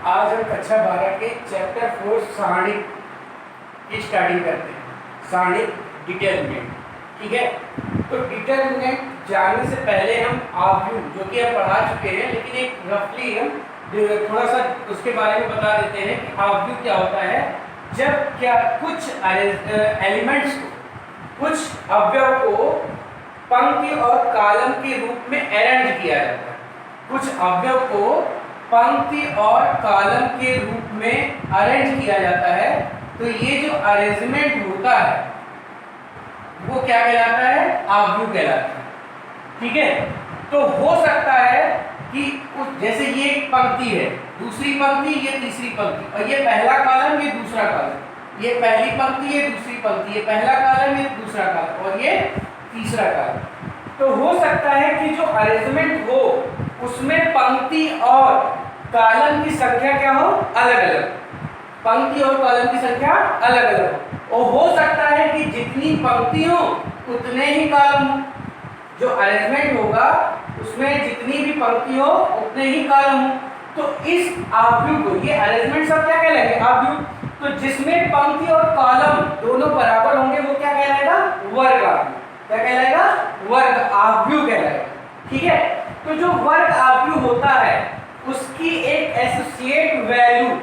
आज हम कक्षा 12 के चैप्टर 4 सारणिक की स्टार्टिंग करते हैं। सारणिक डिटरमिनेंट, ठीक है। तो डिटरमिनेंट जानने से पहले हम आव्यूह जो कि हम पढ़ा चुके हैं, लेकिन एक रफली हम थोड़ा सा उसके बारे में बता देते हैं कि आव्यूह क्या होता है। जब क्या कुछ एलिमेंट्स को, कुछ अवयव को पंक्ति और कॉलम के रूप में अरेंज किया जाता है। कुछ अवयव को पंक्ति और कॉलम के रूप में अरेंज किया जाता है, तो ये जो अरेंजमेंट होता है वो क्या कहलाता है? आव्यूह कहलाता है, ठीक है। तो हो सकता है कि जैसे ये एक पंक्ति है, दूसरी पंक्ति, ये तीसरी पंक्ति, और ये पहला कॉलम, ये दूसरा कॉलम, ये पहली पंक्ति, ये दूसरी पंक्ति, ये पहला कॉलम, ये दूसरा कॉलम, और ये तीसरा कॉलम। तो हो सकता है कि जो अरेंजमेंट हो उसमें पंक्ति और कॉलम की संख्या क्या हो? अलग अलग। पंक्ति और कॉलम की संख्या अलग अलग हो। और हो सकता है कि जितनी पंक्ति हो उतने ही कॉलम हो। जो अरेंजमेंट होगा उसमें जितनी भी पंक्ति हो उतने ही कॉलम हो। तो इस आव्यूह को, ये अरेंजमेंट सब क्या कहलाएंगे? आव्यूह। तो जिसमें पंक्ति और कॉलम दोनों बराबर होंगे वो क्या कहलाएगा? वर्ग आव्यूह। क्या कहलाएगा? वर्ग आव्यूह कहलाएगा, ठीक है। तो जो वर्ग आव्यूह होता है उसकी एक एसोसिएट वैल्यू,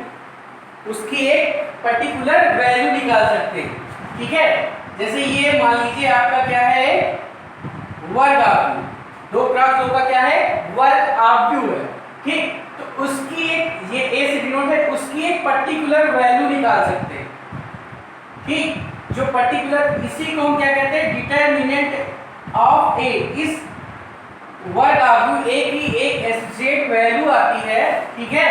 उसकी एक पर्टिकुलर वैल्यू निकाल सकते हैं, ठीक है। जैसे ये मान लीजिए आपका क्या है? वर्ग आव्यूह। 2x2 का क्या है? वर्ग आव्यूह है, ठीक। तो उसकी एक, ये ए से डिनोट है, उसकी एक पर्टिकुलर वैल्यू निकाल सकते हैं, ठीक। जो पर्टिकुलर, इसी को हम क्या कहते हैं? डिटरमिनेंट ऑफ ए। इस वर्ग आव्यूह ए की एक एसोसिएट वैल्यू आती है, ठीक है,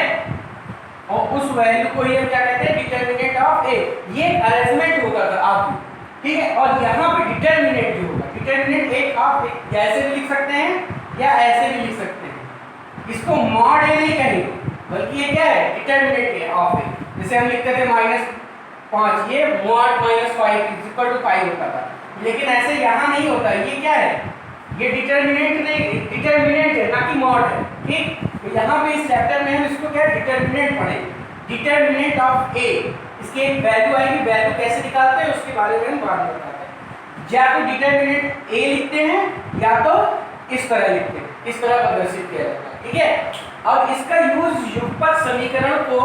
और उस वैल्यू को ही हम क्या कहते हैं? डिटरमिनेंट ऑफ ए। ये अरेंजमेंट होता था आव्यूह, ठीक है। और यहाँ पे डिटरमिनेंट जो होगा, डिटरमिनेंट एक ऑफ ए, ऐसे भी लिख सकते हैं या ऐसे भी लिख सकते हैं। इसको मॉड ए नहीं कहेंगे, बल्कि ये क्या है? डिटरमिनेंट ए ऑफ ए। जैसे हम लिखते थे -5, ये मॉड -5 होता था, लेकिन ऐसे यहाँ नहीं होता। ये क्या है? ये डिटरमिनेंट नहीं, डिटरमिनेंट है, ना कि मॉड है, ठीक। तो यहाँ पे इस चैप्टर में हम इसको क्या डिटरमिनेंट पढ़ेंगे। डिटरमिनेंट ऑफ ए, इसकी एक वैल्यू आएगी। वैल्यू कैसे निकालते हैं उसके बारे में हम बाद में बताते हैं। या तो डिटरमिनेंट ए लिखते हैं या तो इस तरह लिखते हैं, इस तरह प्रदर्शित किया जाता है, ठीक है। और इसका यूज युगपत समीकरण को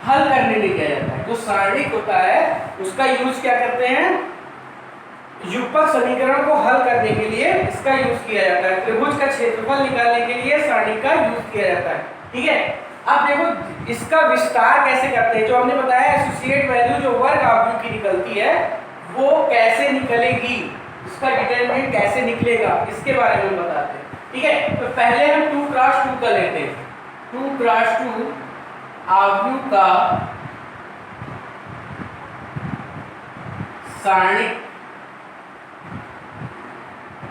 हल करने में किया जाता है। जो सारणिक होता है उसका यूज क्या करते हैं? युगपत समीकरण को हल करने के लिए इसका यूज किया जाता है। त्रिभुज का क्षेत्रफल निकालने के लिए सारणिक का यूज किया जाता है, ठीक है। अब देखो इसका विस्तार कैसे करते हैं। जो हमने बताया एसोसिएट वैल्यू जो वर्ग आव्यूह की निकलती है वो कैसे निकलेगी, इसका डिटरमिनेंट कैसे निकलेगा, इसके बारे में हम बताते हैं, ठीक है। तो पहले हम 2x2 का लेते हैं। 2x2 आव्यूह का सारणिक।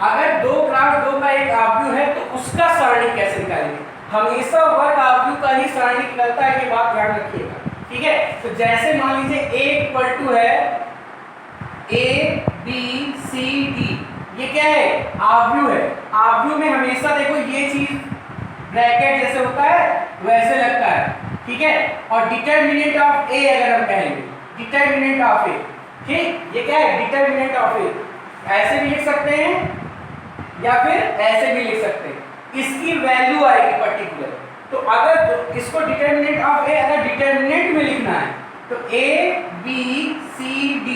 अगर 2x2 का एक आव्यूह है तो उसका सारणिक कैसे निकालेंगे? हमेशा वर्ग आव्यूह का ही सारणिक निकलता है, ये बात ध्यान रखिएगा, ठीक है। तो जैसे मान लीजिए a = है ABCD, ये क्या है? आव्यूह है। आव्यूह में हमेशा देखो ये चीज ब्रैकेट जैसे होता है वैसे लगता है, ठीक है। और डिटरमिनेंट ऑफ ए अगर हम कहेंगे, डिटरमिनेंट ऑफ ए, ठीक, ये क्या है? डिटरमिनेंट ऑफ ए। ऐसे भी लिख सकते हैं या फिर ऐसे भी लिख सकते हैं। इसकी वैल्यू आएगी पर्टिकुलर। तो अगर इसको डिटरमिनेंट ऑफ ए अगर डिटरमिनेंट में लिखना है तो ABCD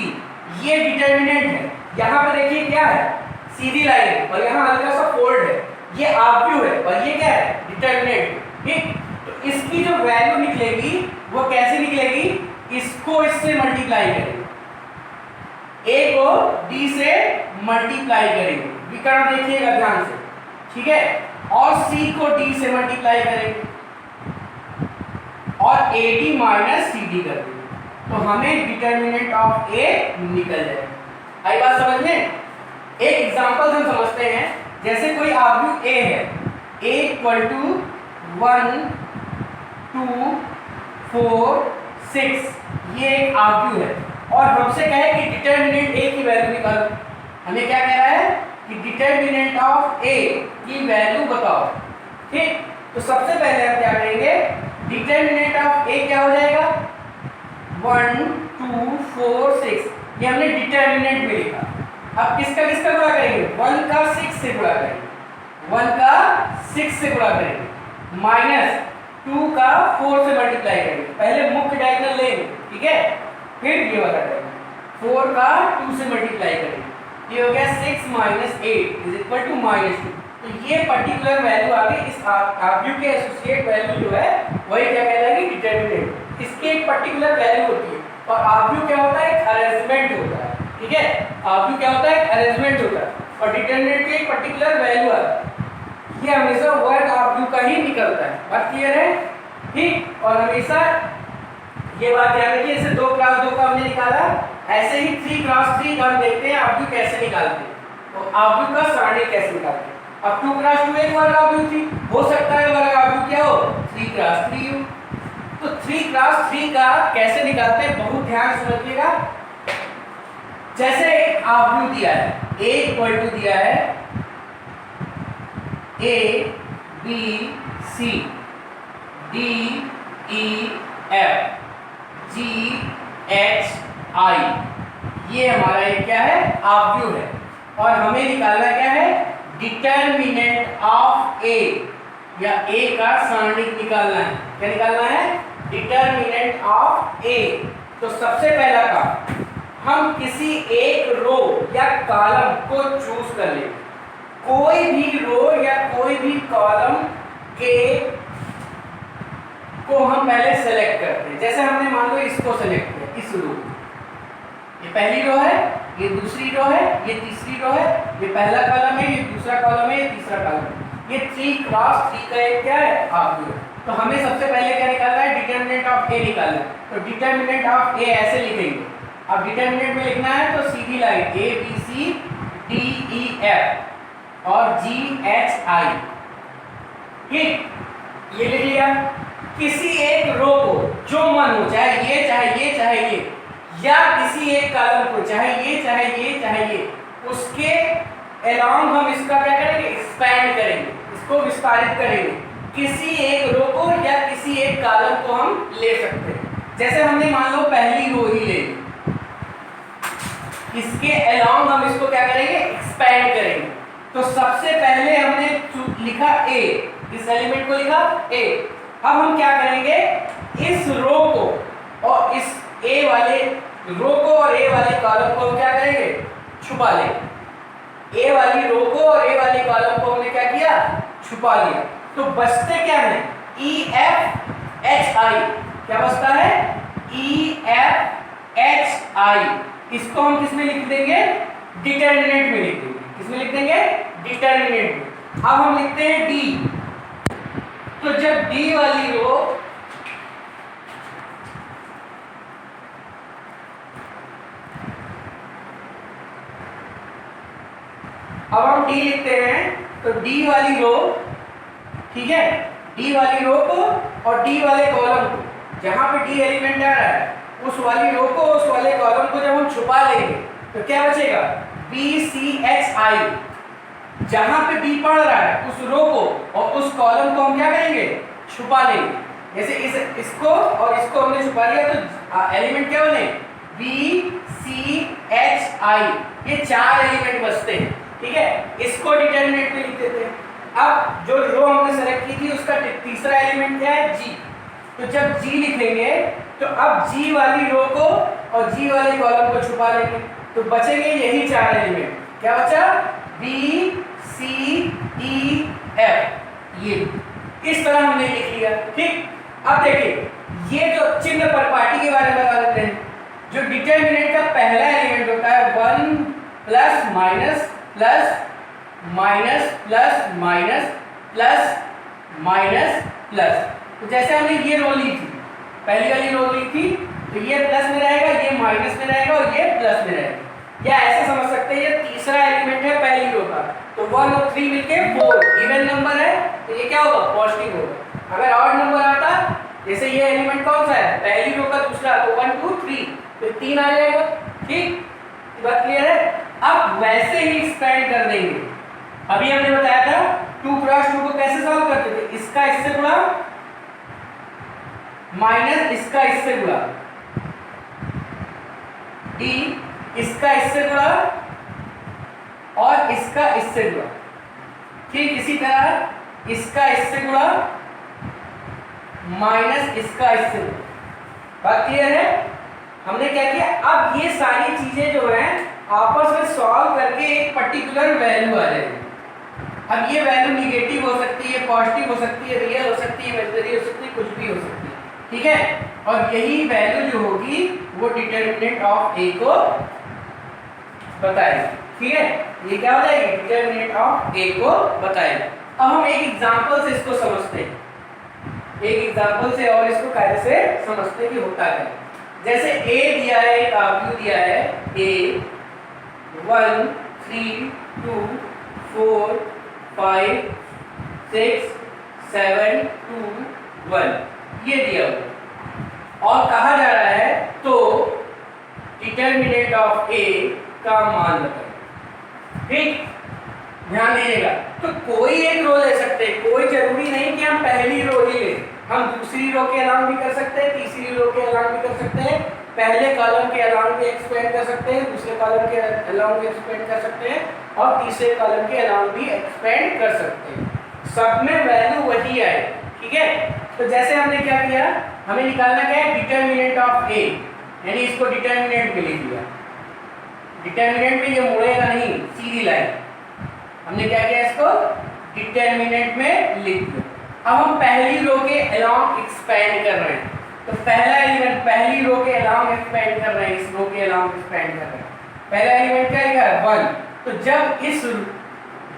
ये डिटरमिनेंट है। यहाँ पे देखिए क्या है? सीधी लाइन है और यहाँ हल्का सा फोल्ड है। ये आव्यूह है और ये क्या है? डिटरमिनेंट, ठीक। तो इसकी जो वैल्यू निकलेगी वो कैसे निकलेगी? इसको इससे मल्टीप्लाई करेंगे, ए को डी से मल्टीप्लाई करेंगे, विकर्ण देखिएगा ध्यान से, ठीक है। और सी को डी से मल्टीप्लाई करेंगे और AD - CD कर देंगे, तो हमें डिटरमिनेंट ऑफ ए निकल जाएगा। आई बात समझ में? एक एग्जांपल हम समझते हैं। जैसे कोई आव्यूह ए है, A = 1 2 4 6, ये एक आव्यूह है और हमसे कहे कि डिटरमिनेंट ए की वैल्यू निकालो। हमें क्या कह रहा है कि डिटरमिनेंट ऑफ ए की वैल्यू बताओ, ठीक। तो सबसे पहले हम क्या करेंगे? डिटर्मिनेंट ऑफ ए क्या हो जाएगा 1 2 4 6, ये हमने डिटर्मिनेंट में लिखा। अब किसका किसका गुणा करेंगे 1 का 6 से गुणा करेंगे 1 का 6 से गुणा करेंगे माइनस 2 का 4 से मल्टीप्लाई करेंगे। पहले मुख्य डायगोनल लेंगे, ठीक है, फिर ये वाला डायगोनल 4 का 2 से मल्टीप्लाई करेंगे, ये हो गया 6 माइनस 8 इज इक्वल टू -2। तो ये पर्टिकुलर वैल्यू आ गई, इस आव्यूह के एसोसिएट वैल्यू जो है वही क्या कहलाएगी डिटर्मिनेंट। इसकी एक पर्टिकुलर वैल्यू होती है और आव्यूह क्या होता है एक अरेंजमेंट होता है, ठीक है, आव्यूह क्या होता है एक अरेंजमेंट होता है और डिटर्मिनेंट की एक पर्टिकुलर वैल्यू आता है। ये हमेशा वर्ग आव्यूह का ही निकलता है, बात क्लियर है, ठीक। और हमेशा ये बात ध्यान रखिए, जैसे 2 क्रॉस 2 का हमने निकाला, ऐसे ही 3 क्रॉस 3 का हम देखते हैं आव्यूह कैसे निकालते हैं, तो आव्यूह का सरणी कैसे निकालते हैं। अब 2 क्रॉस 2 एक वर्ग आव्यूह थी, हो सकता है वर्ग आव्यूह क्या हो 3 क्रॉस 3 हो। तो 3 क्रॉस 3 का कैसे निकालते हैं बहुत ध्यान से समझिएगा। जैसे एक आव्यूह दिया है a इक्वल टू दिया है a b c d e f g h i, ये हमारा एक क्या है आव्यूह है और हमें निकालना क्या है डिटर्मिनेंट ऑफ a या a का सारणिक निकालना है। क्या निकालना है डिटर्मिनेंट ऑफ a। तो सबसे पहला काम हम किसी एक रो या कॉलम को चूज कर लें, कोई भी रो या कोई भी कॉलम के को हम पहले सेलेक्ट करते हैं। जैसे हमने मान लो इसको सेलेक्ट किया, इस रो, ये पहली रो है, ये दूसरी रो है, ये तीसरी रो है, ये पहला कॉलम है, ये दूसरा कॉलम है, ये तीसरा कॉलम है, ये 3 क्रॉस 3 का एक क्या है आव्यूह। तो हमें सबसे पहले क्या निकालना है डिटर्मिनेंट ऑफ ए निकालना है। तो डिटर्मिनेंट ऑफ ए ऐसे लिखेंगे, अब डिटर्मिनेंट में लिखना है तो सीधी line A B C D E F और जी एच आई, ठीक, ये लिख लिया। किसी एक रो को जो मन हो, चाहे ये चाहे ये चाहे ये, या किसी एक कॉलम को चाहे ये चाहे ये चाहे ये, उसके अलोंग हम इसका क्या करेंगे एक्सपैंड करेंगे, इसको विस्तारित करेंगे। किसी एक रो को या किसी एक कॉलम को हम ले सकते हैं। जैसे हमने मान लो पहली रो ही ले, इसके अलोंग हम इसको क्या करेंगे एक्सपैंड करेंगे। तो सबसे पहले हमने लिखा a, इस एलिमेंट को लिखा a। अब हम क्या करेंगे इस रो को और इस a वाले रो को और a वाले कॉलम को हम क्या करेंगे छुपा लेंगे। a वाली रो को और a वाले कॉलम को हमने क्या किया छुपा लिया। तो बचते क्या है E F H I, क्या बचता है E F H I। इसको हम किस में लिख देंगे डिटर्मिनेंट में लिख देंगे। किसमें लिख देंगे डिटर्मिनेंट में। अब हम लिखते हैं D। तो जब D वाली रो अब हम D लिखते हैं तो D वाली रो, ठीक है, D वाली रो को और D वाले कॉलम को, जहां पे D एलिमेंट आ रहा है उस वाली रो को उस वाले कॉलम को जब हम छुपा लेंगे तो क्या बचेगा B C H I। जहां पे B पढ़ रहा है उस रो को और उस कॉलम को हम क्या करेंगे छुपा लेंगे। जैसे इसको और इसको हमने छुपा लिया तो एलिमेंट क्या बने B C H I, ये 4 एलिमेंट बचते हैं, ठीक है। इसको डिटर्मिनेंट में लिख देते हैं। अब जो रो हमने सेलेक्ट की थी उसका तीसरा एलिमेंट क्या है G। तो जब G लिखेंगे तो अब G वाली रो को और G वाले कॉलम को छुपा लेंगे तो बचेंगे यही 4 एलिमेंट। क्या बचा B C E F। ये इस तरह हमने लिख लिया, ठीक। अब देखिए ये जो चिन्ह परिपाटी के बारे में बता देते हैं। जो डिटर्मिनेंट का पहला एलिमेंट होता है 1 plus minus plus minus plus minus plus minus plus. तो जैसे हमने ये रो ली थी, पहली वाली रो ली थी, तो ये प्लस में रहेगा, ये माइनस में रहेगा और ये प्लस में रहेगा। या ऐसे समझ सकते हैं ये तीसरा एलिमेंट है पहली रो का, तो 1 और 3 मिलके 4 इवन नंबर है तो ये क्या होगा पॉजिटिव होगा। अगर ऑड नंबर आता, जैसे ये एलिमेंट कौन सा है पहली रो का दूसरा, तो 1 2 3 तो 3 आ जाएगा, ठीक, बात क्लियर है। अब वैसे ही एक्सपेंड कर देंगे। अभी हमने बताया था 2 क्रॉस 2 को कैसे सॉल्व करते थे, इसका इससे गुणा माइनस इसका इससे गुणा, डी इसका इससे गुणा और इसका इससे गुणा। ठीक इसी तरह इसका इससे गुणा माइनस इसका इससे गुणा। बात क्लियर है? हमने क्या किया, अब ये सारी चीजें जो हैं आपस में सॉल्व करके एक पर्टिकुलर वैल्यू आ जाएगी। अब ये वैल्यू निगेटिव हो सकती है, पॉजिटिव हो सकती है, रियल हो सकती है, इमेजिनरी हो सकती है, कुछ भी हो सकती है। ठीक है, और यही वैल्यू जो होगी वो डिटरमिनेंट ऑफ ए को बताएगी। ठीक है, ये क्या हो जाएगी, डिटरमिनेंट ऑफ ए को बताएगी। अब हम एक एग्जांपल से इसको समझते हैं, एक एग्जांपल से, और इसको कैसे से समझते हैं कि होता है। जैसे ए दिया है, एक आव्यूह दिया है ए 1 3 2 4 5 6 7 2 1 ये दिया हुआ और कहा जा रहा है तो डिटरमिनेंट ऑफ ए का मान बताएं। ठीक, ध्यान दीजिएगा। तो कोई एक रो ले सकते हैं, कोई जरूरी नहीं कि हम पहली रो ही लें, हम दूसरी रो के अलावा भी कर सकते हैं, तीसरी रो के अलावा भी कर सकते हैं, पहले कॉलम के अलावा भी एक्सपेंड कर सकते हैं, दूसरे कॉलम के अलावा भी एक्सपेंड कर सकते हैं और तीसरे कॉलम के अलावा भी एक्सपेंड कर सकते हैं। सब में वैल्यू वही आए। ठीक है, तो जैसे हमने क्या किया, हमें निकालना क्या है, डिटरमिनेंट ऑफ ए, यानी इसको डिटरमिनेंट में लिख दिया। डिटरमिनेंट में ये मुड़ेगा नहीं, सीधी लाइन। हमने क्या किया, इसको डिटरमिनेंट में लिख दिया। अब हम पहली रो के अलोंग एक्सपेंड कर रहे हैं, तो पहला एलिमेंट पहली रो के अलोंग एक्सपेंड कर रहे हैं, इस रो के अलोंग एक्सपेंड कर रहे हैं। पहला एलिमेंट क्या लिखा है, 1। तो जब इस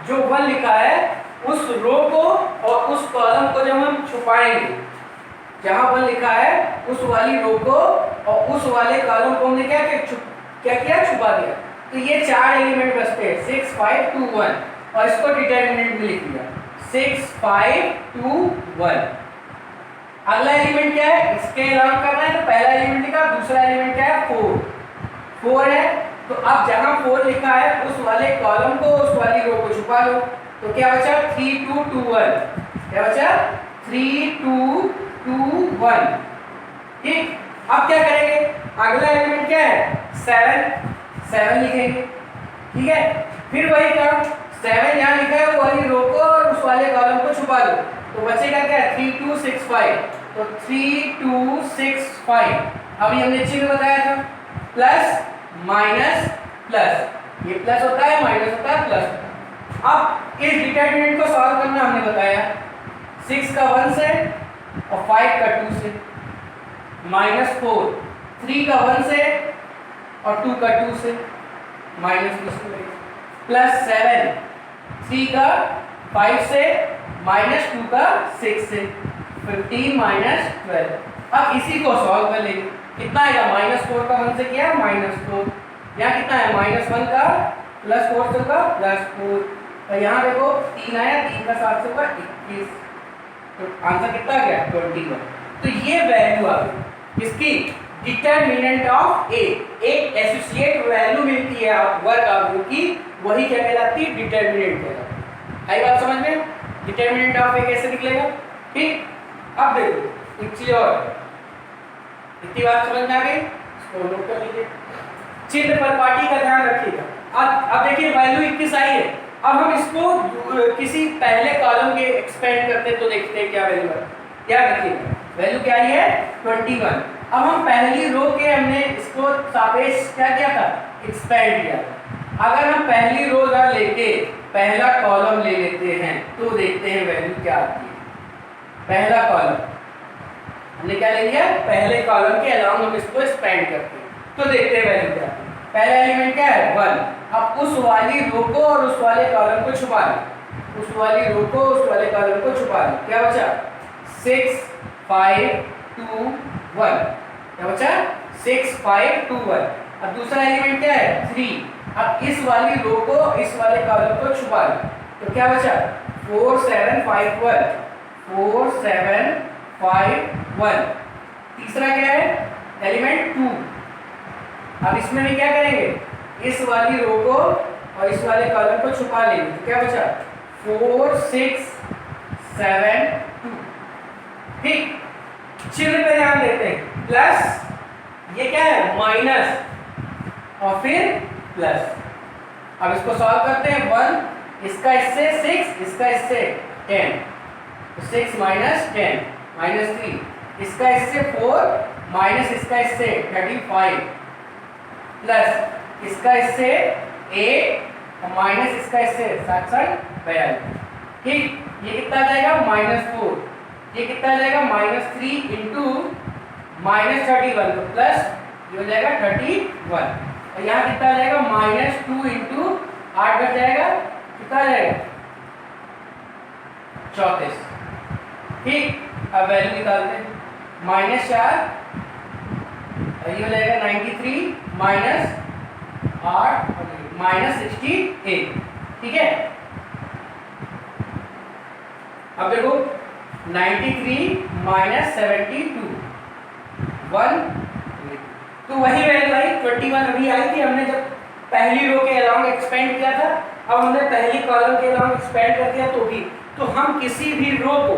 जो 1 लिखा है उस रो को और उस कॉलम को जब हम छुपाएंगे, जहां 1 लिखा है उस वाली रो को और उस वाले कॉलम को हमने क्या किया, छुपा दिया। तो ये 4 एलिमेंट बचते हैं, 6 5 2 1, और इसको डिटरमिनेंट में लिख दिया 6 5 2 1। अगला एलिमेंट क्या है, इसके अलावा करना है, तो पहला एलिमेंट लिखा, दूसरा एलिमेंट क्या है, 4 है। तो अब जहां 4 लिखा है उस वाले कॉलम को उस वाली रो को छुपा लो, तो क्या बचा, 3 2 2 1। क्या बचा, 3 2 2 1। ठीक, अब क्या करेंगे, अगला एलिमेंट क्या है, 7 लिखेंगे। ठीक है, फिर वही काम, 7 यहाँ लिखा है वो वाली रो को और उस वाले कॉलम को छुपा दो, तो बचेगा क्या, 3 2 6 5। तो 3 2 6 5। अभी हमने चिन्ह बताया था, प्लस माइनस प्लस, ये प्लस होता है, माइनस होता है, प्लस होता है। अब इस डिटरमिनेंट को सॉल्व करना हमने बताया, 6 का 1 से और 5 का 2 से, -4, 3 का 1 से और 2 का 2 से, -2 प्लस 7, 3 का 5 से -2 का 6 से, 15 -12। अब इसी को सॉल्व कर लेंगे, कितना आएगा, -4 का 1 से किया -4, यहाँ कितना है, -1 का +4 से का +4, और यहाँ देखो 3 आया, 3 का 7 से का 21, तो आंसर कितना आ गया, 21। तो ये वैल्यू आ गई इसकी डिटरमिनेंट ऑफ ए। एक एसोसिएट वैल्यू मिलती है वर्ग आव्यूह की, वही क्या कहलाती है, डिटरमिनेंट कहलाती है। आई बात समझ में, डिटरमिनेंट ऑफ ए कैसे निकलेगा। ठीक, अब देखो एक चीज और, इतनी बात समझ में आ गई, इसको नोट कर लीजिए, चिन्ह पर पार्टी का ध्यान रखिएगा। अब देखिए वैल्यू 21 आई है, अब हम इसको किसी पहले कॉलम के एक्सपेंड करते हैं तो देखते हैं क्या वैल्यू है। क्या रखिएगा, वैल्यू क्या आई है, 21। अब हम पहली रो के हमने इसको सापेक्ष क्या किया था, एक्सपेंड किया। अगर हम पहली रो ना लेके पहला कॉलम ले लेते हैं तो देखते हैं वैल्यू क्या आती है। पहला कॉलम हमने क्या ले लिया, पहले कॉलम के अलावा हम इसको एक्सपेंड करते हैं तो देखते हैं वैल्यू क्या आती है। पहला एलिमेंट क्या है, 1। अब उस वाली रो को और उस वाले कॉलम को छुपा लो, उस वाली रो को उस वाले कॉलम को छुपा लो, क्या बचा, 6 5 2 1। क्या बचा, 6 5 2 1। अब दूसरा एलिमेंट क्या है, 3। अब इस वाली रो को इस वाले कॉलम को छुपा लो, तो क्या बचा, 4 7 5 1। 4 7 5 1। तीसरा क्या है, एलिमेंट 2। अब इसमें भी क्या करेंगे, इस वाली रो को और इस वाले कॉलम को छुपा लेंगे, तो क्या बचा, 4 6 7 2। ठीक, चिन्ह पे ध्यान देते हैं, प्लस ये क्या है माइनस और फिर प्लस। अब इसको सॉल्व करते हैं, 1 इसका इससे 6, इसका इससे 10, तो 6 माइनस 10 माइनस 3, इसका इससे 4 माइनस इसका इससे 35 प्लस इसका इससे 8 और माइनस इसका इससे 67 ठीक। ये कितना आ जाएगा -4, ये कितना आ जाएगा -3 इंटू -31 तो प्लस ये हो जाएगा 31 और यहाँ कितना आ जाएगा -2 इंटू 8 बच जाएगा, कितना आ जाएगा 34 ठीक। अब वैल्यू निकालते हैं, -4 ये हो जाएगा 93 -8 -68 ठीक है। अब देखो 93 -72 1, तो वही वैल्यू आई 21 अभी आई थी, हमने जब पहली रो के अलोंग एक्सपेंड किया था। अब हमने पहली कॉलम के अलोंग एक्सपेंड कर दिया तो भी, तो हम किसी भी रो को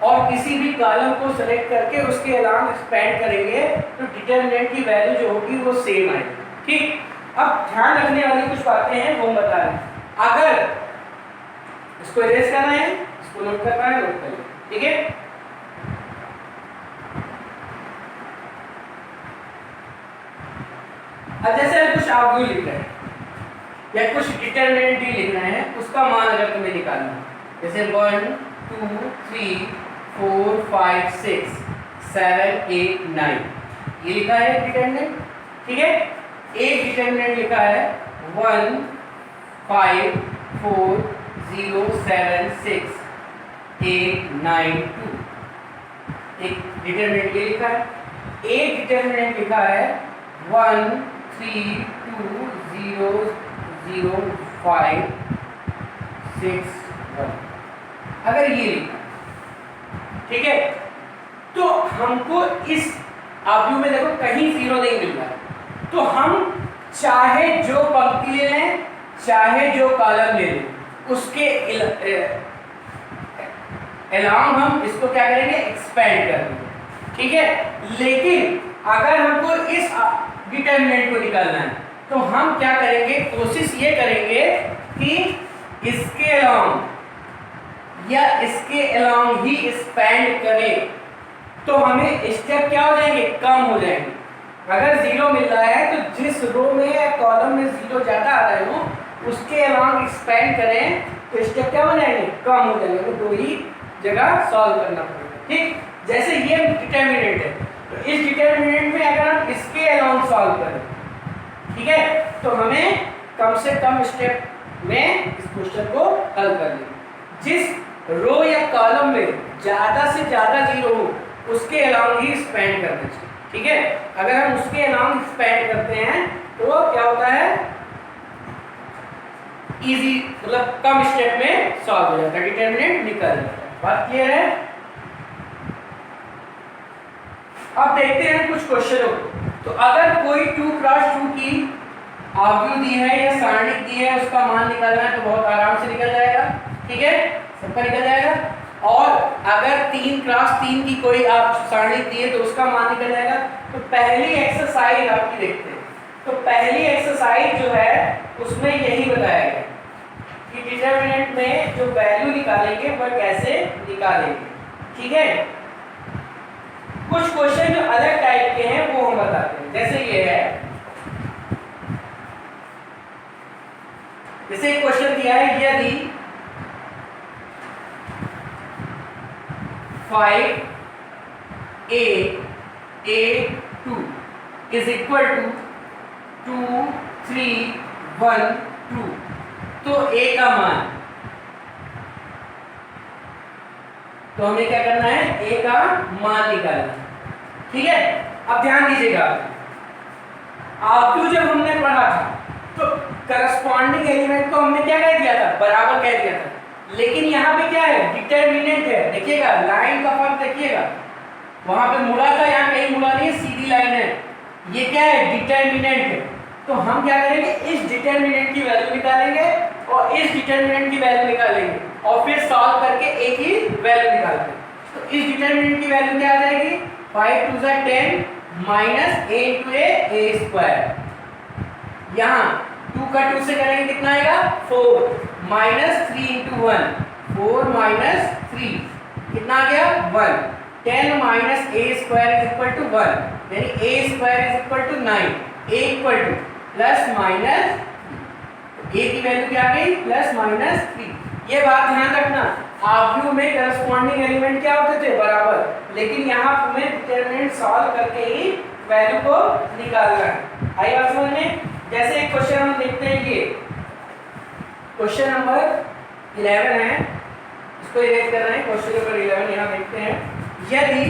और किसी भी कॉलम को सेलेक्ट करके उसके अलोंग एक्सपेंड करेंगे तो डिटरमिनेंट की वैल्यू जो होगी वो सेम आएगी ठीक। अब ध्यान रखने वाली कुछ बातें हैं वो हम बता रहे हैं। अगर इसको इरेज करना है, इसको नोट करना है, नोट कर लो ठीक है। अब जैसे कुछ आर्ग्यू लिख रहे हैं या कुछ डिटरमिनेंट भी लिखना है, उसका मान अगर तुम्हें निकालना है, जैसे 1 2 3 4 5 6 7 8 9 ये लिखा है डिटरमिनेंट ठीक है। एक डिटरमिनेंट लिखा है 1 5 4 0 7 6 8 9 2 एक डिटरमिनेंट ये लिखा है। एक डिटरमिनेंट लिखा है 1 3 2 0 0 5 6 1 अगर ये लिखा ठीक है, तो हमको इस आव्यूह में देखो कहीं 0 नहीं मिल रहा, तो हम चाहे जो पंक्ति ले लें चाहे जो कॉलम ले लें उसके अलोंग हम इसको क्या करेंगे एक्सपेंड कर देंगे ठीक है। लेकिन अगर हमको इस डिटरमिनेंट को निकालना है तो हम क्या करेंगे, कोशिश ये करेंगे कि इसके अलोंग या इसके अलोंग ही एक्सपेंड करें, तो हमें स्टेप क्या हो जाएंगे, कम हो जाएंगे। अगर 0 मिल रहा है तो जिस रो में या कॉलम में 0 ज्यादा आ रहे हो उसके अलोंग एक्सपेंड करें तो स्टेप क्या हो जाएंगे, कम हो जाएंगे। तो दो ही जगह सॉल्व करना पड़ेगा ठीक। जैसे ये डिटरमिनेंट है तो इस डिटरमिनेंट में अगर हम इसके अलोंग सॉल्व करें ठीक है, तो हमें कम से कम स्टेप में इस क्वेश्चन को हल कर लें। जिस रो या कॉलम में ज्यादा से ज्यादा 0 हो उसके अलोंग ही एक्सपेंड करना चाहिए ठीक है। अगर हम उसके अलोंग एक्सपेंड करते हैं तो क्या होता है, इजी मतलब कम स्टेप में सॉल्व हो जाता है, डिटरमिनेंट निकल जाता है। बात क्लियर है। अब देखते हैं कुछ क्वेश्चनों को। तो अगर कोई 2x2 की आव्यूह दी है या सारणिक दी है, उसका मान निकालना है तो बहुत आराम से निकल जाएगा ठीक है, सबका निकल जाएगा। और अगर 3x3 की कोई आप सारणिक दी है तो उसका मान निकल जाएगा। तो पहली एक्सरसाइज आपकी देखते हैं। तो पहली एक्सरसाइज जो है उसमें यही बताया गया कि डिटरमिनेंट में जो वैल्यू निकालेंगे वह कैसे निकालेंगे ठीक है। कुछ क्वेश्चन जो अलग टाइप के हैं वो हम बताते हैं। जैसे ये है, जैसे एक क्वेश्चन दिया है, यदि 5a2 is equal to 2 3 1 2, तो a का मान, तो हमें क्या करना है, a का मान निकालना ठीक है। अब ध्यान दीजिएगा, आव्यूह जब हमने पढ़ा था तो करस्पॉन्डिंग एलिमेंट को हमने क्या कह दिया था, बराबर कह दिया था। लेकिन यहाँ पे क्या है, डिटरमिनेंट है। देखिएगा लाइन का फर्क देखिएगा, वहां पे मुड़ा था, यहाँ कहीं मुड़ा नहीं, सीधी लाइन है। ये क्या है, डिटरमिनेंट है। तो हम क्या करेंगे, इस डिटरमिनेंट की वैल्यू निकालेंगे और इस डिटरमिनेंट की वैल्यू निकालेंगे और फिर सॉल्व करके एक ही वैल्यू निकालते हैं। तो इस डिटरमिनेंट की वैल्यू क्या आ जाएगी, 5 to 10 minus a into a square. यहाँ 2 का 2 से करेंगे कितना आएगा 4 माइनस 3 इंटू 1 4 माइनस 3 कितना आ गया 1। 10 minus a square is equal to 1 यानी a square is equal to 9 a equal to plus minus a की वैल्यू क्या आ गई प्लस माइनस 3। ये बात ध्यान रखना आव्यूह में करस्पॉन्डिंग एलिमेंट क्या होते थे बराबर, लेकिन यहाँ तुम्हें डिटरमिनेंट सॉल्व करके ही वैल्यू को निकालना है। आई बात समझ में। जैसे एक क्वेश्चन हम देखते हैं, ये क्वेश्चन नंबर 11 है, इसको इरेज कर रहे हैं। क्वेश्चन नंबर 11 यहाँ देखते हैं, यदि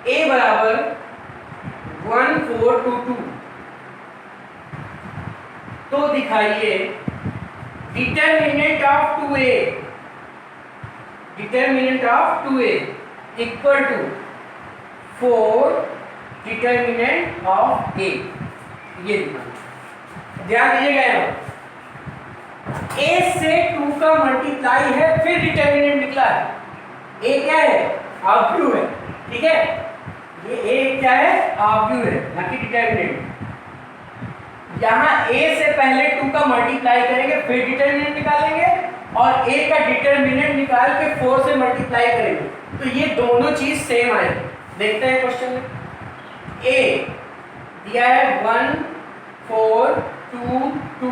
a बराबर 1 4 2 2 तो दिखाइए determinant of 2a equal to 4 determinant of a। ये ध्यान दीजिएगा, a से 2 का मल्टीप्लाई है फिर डिटरमिनेंट निकला है। a क्या है आव्यूह है, ठीक है, ये a क्या है आव्यूह है ना कि डिटरमिनेंट। यहाँ a से पहले 2 का मल्टीप्लाई करेंगे फिर डिटरमिनेंट निकालेंगे और a का डिटरमिनेंट निकाल के 4 से मल्टीप्लाई करेंगे, तो ये दोनों चीज सेम आएगी। देखते हैं क्वेश्चन में, a दिया है 1 4 2 2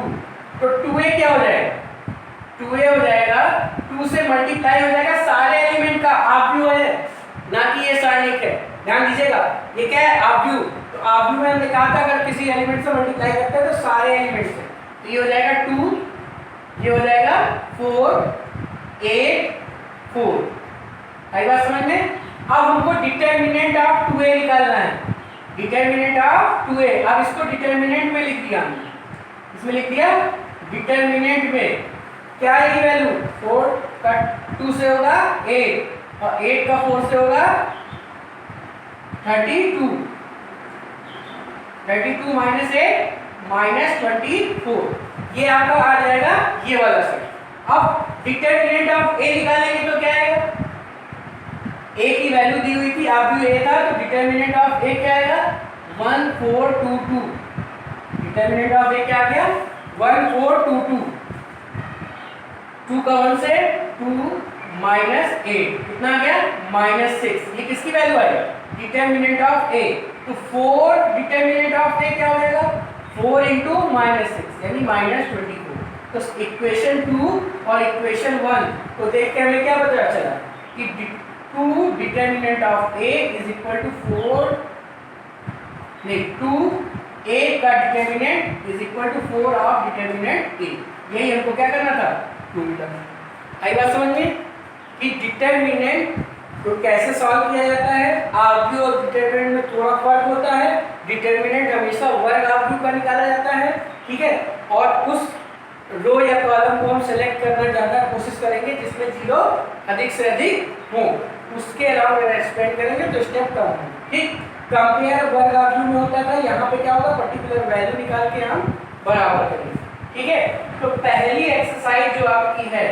तो 2a क्या हो जाएगा 2a हो जाएगा 2 से मल्टीप्लाई हो जाएगा सारे एलिमेंट का आव्यूह है ना कि ये सारणिक है। ध्यान दीजिएगा ये क्या है आव्यूह, तो आव्यूह में हमने कहा था अगर किसी एलिमेंट से मल्टीप्लाई करते हैं तो सारे एलिमेंट से, तो ये हो जाएगा 2 ये हो जाएगा 4 8 4। आई बात समझ में। अब हमको डिटरमिनेंट ऑफ 2a निकालना है, डिटरमिनेंट ऑफ 2a। अब इसको डिटरमिनेंट में लिख दिया हमने, इसमें लिख दिया डिटरमिनेंट में क्या आएगी वैल्यू 4 का 2 से होगा 8 और 8 का 4 से होगा 32 माइनस 8 माइनस 24 ये आपका आ जाएगा ये वाला सेट। अब डिटरमिनेंट ऑफ a निकालेंगे तो क्या आएगा, a की वैल्यू दी हुई थी आव्यूह a था, तो डिटरमिनेंट ऑफ a क्या आएगा 1 4 2 2। डिटरमिनेंट ऑफ a क्या आ गया 1 4 2 2 2 का 1 से 2 माइनस 8 कितना आ गया माइनस 6। ये किसकी वैल्यू आएगा डिटरमिनेंट ऑफ a, तो 4 डिटरमिनेंट ऑफ a क्या हो जाएगा 4 इंटू माइनस 6 यानी माइनस 24। तो इक्वेशन 2 और इक्वेशन 1 को देख के हमें क्या पता चला कि 2 determinant of a is equal to 4 नहीं 2a का determinant is equal to 4 of determinant a। यही हमको क्या करना था प्रूव करना। आई बात समझ में कि डिटरमिनेंट तो कैसे सॉल्व किया जाता है, आव्यूह और डिटरमिनेंट में थोड़ा फर्क होता है। डिटरमिनेंट हमेशा वर्ग आव्यूह का निकाला जाता है, ठीक है, और उस रो या कॉलम को हम सेलेक्ट करना ज़्यादा कोशिश करेंगे जिसमें जीरो अधिक से अधिक हो, उसके अलावा अगर एक्सपेंड करेंगे तो स्टेप कम होंगे। ठीक, कंपेयर वर्ग आव्यूह में होता था, यहाँ पे क्या होगा पर्टिकुलर वैल्यू निकाल के हम बराबर करेंगे। ठीक है, तो पहली एक्सरसाइज जो आपकी है,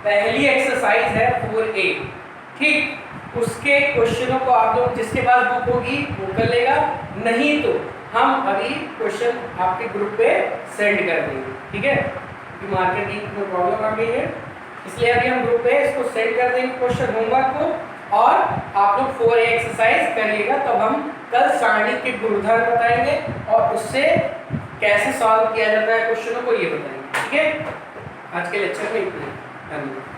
पहली एक्सरसाइज है 4a। ठीक, उसके क्वेश्चनों को आप लोग जिसके पास बुक होगी वो कर लेगा, नहीं तो हम अभी क्वेश्चन आपके ग्रुप पे सेंड कर देंगे। ठीक है, क्योंकि मार्केटिंग में प्रॉब्लम आ गई है, इसलिए अभी हम ग्रुप पे इसको सेंड कर देंगे क्वेश्चन होमवर्क को, और आप लोग 4a एक्सरसाइज करिएगा। तब हम कल सारणी के गुणधर्म बताएंगे और उससे कैसे सॉल्व किया जाता है क्वेश्चनों को ये बताएंगे। ठीक है, आज के लेक्चर में इतना ही। धन्यवाद।